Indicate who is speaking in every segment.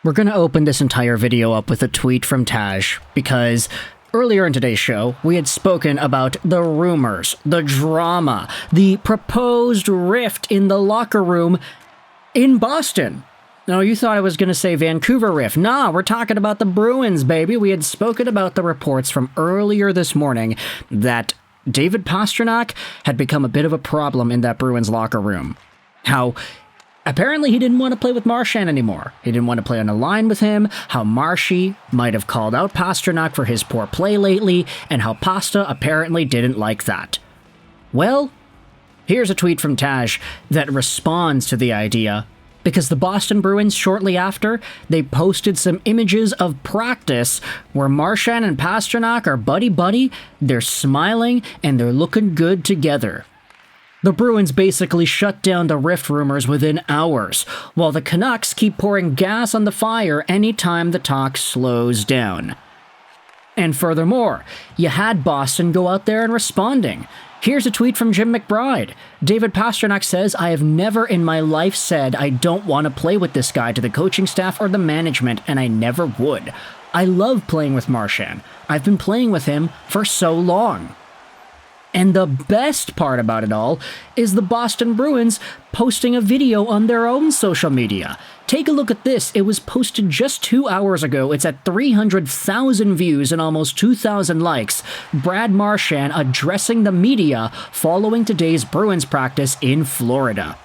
Speaker 1: We're going to open this entire video up with a tweet from Taj, because earlier in today's show, we had spoken about the rumors, the drama, the proposed rift in the locker room in Boston. No, you thought I was going to say Vancouver rift. Nah, we're talking about the Bruins, baby. We had spoken about the reports from earlier this morning that David Pastrnak had become a bit of a problem in that Bruins locker room. How apparently he didn't want to play with Marchand anymore. He didn't want to play on a line with him, how Marshy might have called out Pastrnak for his poor play lately, and how Pasta apparently didn't like that. Well, here's a tweet from Taj that responds to the idea, because the Boston Bruins, shortly after, they posted some images of practice where Marchand and Pastrnak are buddy-buddy, they're smiling, and they're looking good together. The Bruins basically shut down the rift rumors within hours, while the Canucks keep pouring gas on the fire anytime the talk slows down. And furthermore, you had Boston go out there and responding. Here's a tweet from Jim McBride. David Pastrnak says, "I have never in my life said I don't want to play with this guy to the coaching staff or the management, and I never would. I love playing with Marchand. I've been playing with him for so long." And the best part about it all is the Boston Bruins posting a video on their own social media. Take a look at this. It was posted just 2 hours ago. It's at 300,000 views and almost 2,000 likes. Brad Marchand addressing the media following today's Bruins practice in Florida.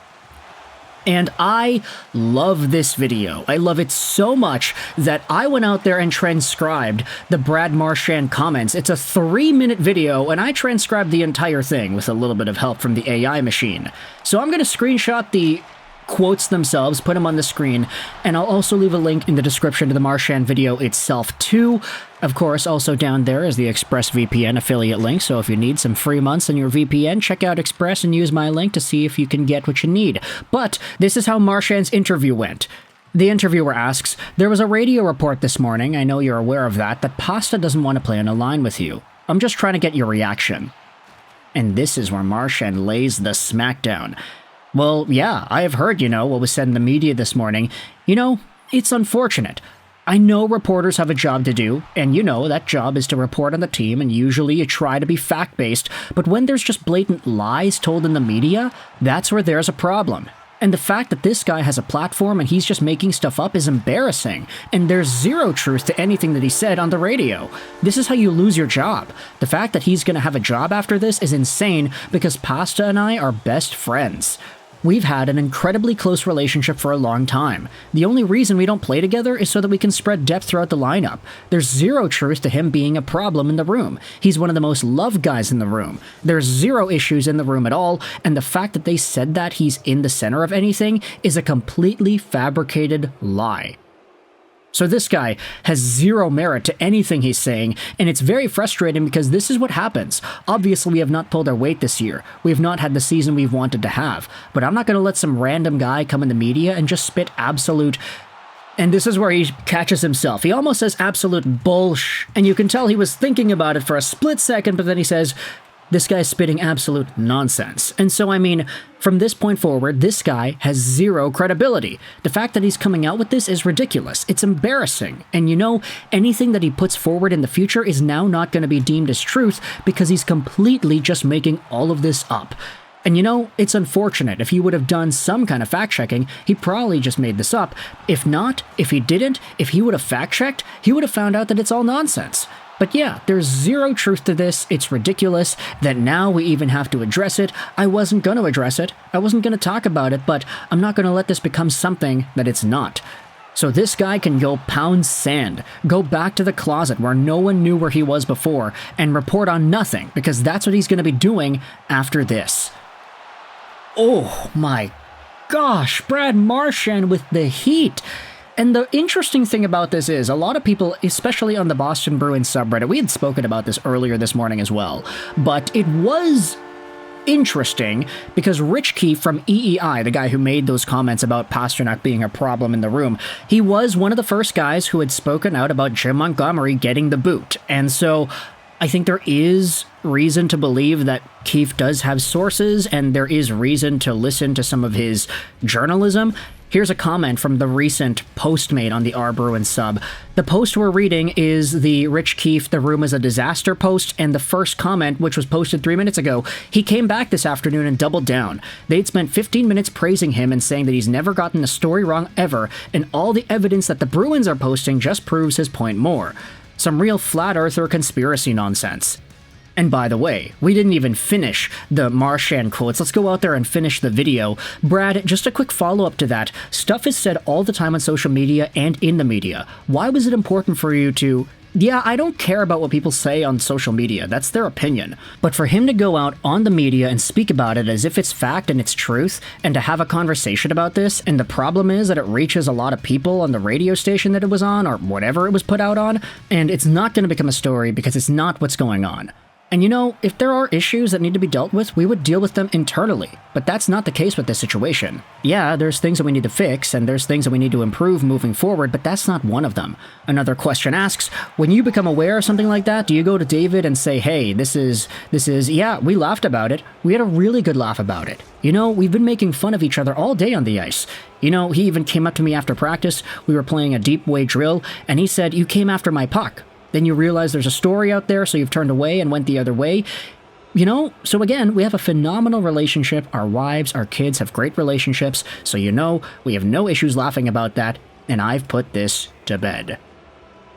Speaker 1: And I love this video. I love it so much that I went out there and transcribed the Brad Marchand comments. It's a 3-minute video, and I transcribed the entire thing with a little bit of help from the AI machine. So I'm going to screenshot the quotes themselves, put them on the screen, and I'll also leave a link in the description to the Marchand video itself too. Of course, also down there is the ExpressVPN affiliate link, so if you need some free months on your VPN, check out Express and use my link to see if you can get what you need. But this is how Marchand's interview went. The interviewer asks, "There was a radio report this morning, I know you're aware of that Pasta doesn't want to play on a line with you. I'm just trying to get your reaction." And this is where Marchand lays the smackdown. "Well, yeah, I have heard, what was said in the media this morning. It's unfortunate. I know reporters have a job to do, and that job is to report on the team, and usually you try to be fact-based, but when there's just blatant lies told in the media, that's where there's a problem. And the fact that this guy has a platform and he's just making stuff up is embarrassing, and there's zero truth to anything that he said on the radio. This is how you lose your job. The fact that he's going to have a job after this is insane because Pasta and I are best friends. We've had an incredibly close relationship for a long time. The only reason we don't play together is so that we can spread depth throughout the lineup. There's zero truth to him being a problem in the room. He's one of the most loved guys in the room. There's zero issues in the room at all, and the fact that they said that he's in the center of anything is a completely fabricated lie." So this guy has zero merit to anything he's saying, and it's very frustrating because this is what happens. Obviously, we have not pulled our weight this year. We have not had the season we've wanted to have. But I'm not going to let some random guy come in the media and just spit absolute... And this is where he catches himself. He almost says absolute bullsh, and you can tell he was thinking about it for a split second, but then he says, "This guy's spitting absolute nonsense." And so, from this point forward, this guy has zero credibility. The fact that he's coming out with this is ridiculous. It's embarrassing. And anything that he puts forward in the future is now not going to be deemed as truth because he's completely just making all of this up. And it's unfortunate. If he would have done some kind of fact-checking, he probably just made this up. If not, if he didn't, if he would have fact-checked, he would have found out that it's all nonsense. But yeah, there's zero truth to this. It's ridiculous that now we even have to address it. I wasn't going to address it. I wasn't going to talk about it, but I'm not going to let this become something that it's not. So this guy can go pound sand, go back to the closet where no one knew where he was before, and report on nothing, because that's what he's going to be doing after this. Oh my gosh, Brad Marchand with the heat. And the interesting thing about this is, a lot of people, especially on the Boston Bruins subreddit, we had spoken about this earlier this morning as well, but it was interesting because Rich Keefe from EEI, the guy who made those comments about Pastrnak being a problem in the room, he was one of the first guys who had spoken out about Jim Montgomery getting the boot. And so I think there is reason to believe that Keefe does have sources, and there is reason to listen to some of his journalism. Here's a comment from the recent Postmate on the R Bruins sub. The post we're reading is the Rich Keefe "The Room is a Disaster" post, and the first comment, which was posted 3 minutes ago, he came back this afternoon and doubled down. They'd spent 15 minutes praising him and saying that he's never gotten a story wrong ever, and all the evidence that the Bruins are posting just proves his point more. Some real flat earther conspiracy nonsense. And by the way, we didn't even finish the Marchand quotes. Let's go out there and finish the video. Brad, just a quick follow-up to that. Stuff is said all the time on social media and in the media. Why was it important for you to... Yeah, I don't care about what people say on social media. That's their opinion. But for him to go out on the media and speak about it as if it's fact and it's truth, and to have a conversation about this, and the problem is that it reaches a lot of people on the radio station that it was on, or whatever it was put out on, and it's not going to become a story because it's not what's going on. And you know, if there are issues that need to be dealt with, we would deal with them internally. But that's not the case with this situation. Yeah, there's things that we need to fix, and there's things that we need to improve moving forward, but that's not one of them. Another question asks, when you become aware of something like that, do you go to David and say, hey, this is, yeah, we laughed about it. We had a really good laugh about it. You know, we've been making fun of each other all day on the ice. You know, he even came up to me after practice. We were playing a deep way drill, and he said, you came after my puck. Then you realize there's a story out there, so you've turned away and went the other way. You know, so again, we have a phenomenal relationship. Our wives, our kids have great relationships, so you know, we have no issues laughing about that, and I've put this to bed.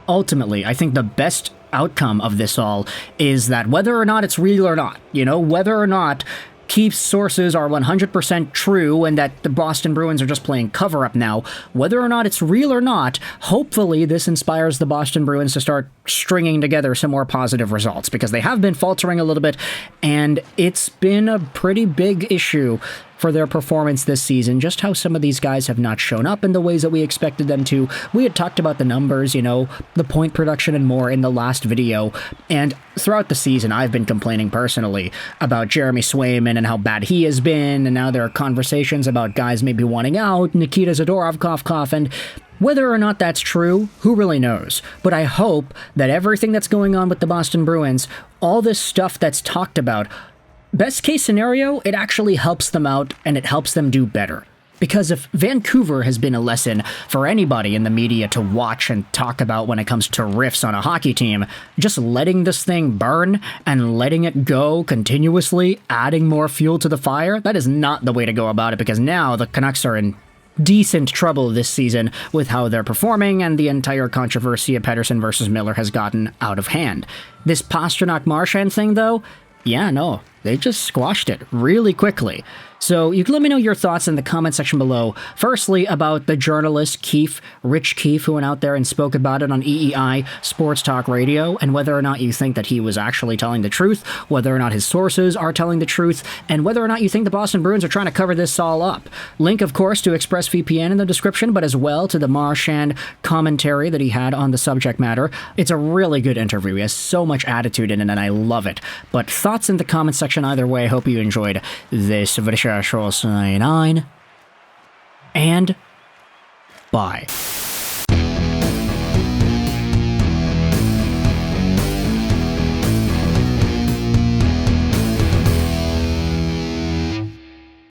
Speaker 1: Ultimately, I think the best outcome of this all is that whether or not it's real or not, you know, whether or not Keefe's sources are 100% true and that the Boston Bruins are just playing cover-up now, whether or not it's real or not, hopefully this inspires the Boston Bruins to start stringing together some more positive results, because they have been faltering a little bit, and it's been a pretty big issue for their performance this season, just how some of these guys have not shown up in the ways that we expected them to. We had talked about the numbers, you know, the point production and more in the last video, and throughout the season I've been complaining personally about Jeremy Swayman and how bad he has been, and now there are conversations about guys maybe wanting out, Nikita Zadorov, cough, and whether or not that's true, who really knows? But I hope that everything that's going on with the Boston Bruins, all this stuff that's talked about, best case scenario, it actually helps them out and it helps them do better. Because if Vancouver has been a lesson for anybody in the media to watch and talk about when it comes to riffs on a hockey team, just letting this thing burn and letting it go continuously, adding more fuel to the fire, that is not the way to go about it, because now the Canucks are in decent trouble this season with how they're performing, and the entire controversy of Pettersson versus Miller has gotten out of hand. This Pastrnak-Marchand thing, though, yeah, no, they just squashed it really quickly. So you can let me know your thoughts in the comment section below. Firstly, about the journalist Keefe, Rich Keefe, who went out there and spoke about it on EEI Sports Talk Radio, and whether or not you think that he was actually telling the truth, whether or not his sources are telling the truth, and whether or not you think the Boston Bruins are trying to cover this all up. Link, of course, to ExpressVPN in the description, but as well to the Marchand commentary that he had on the subject matter. It's a really good interview. He has so much attitude in it, and I love it. But thoughts in the comment section either way. Hope you enjoyed this video. And bye.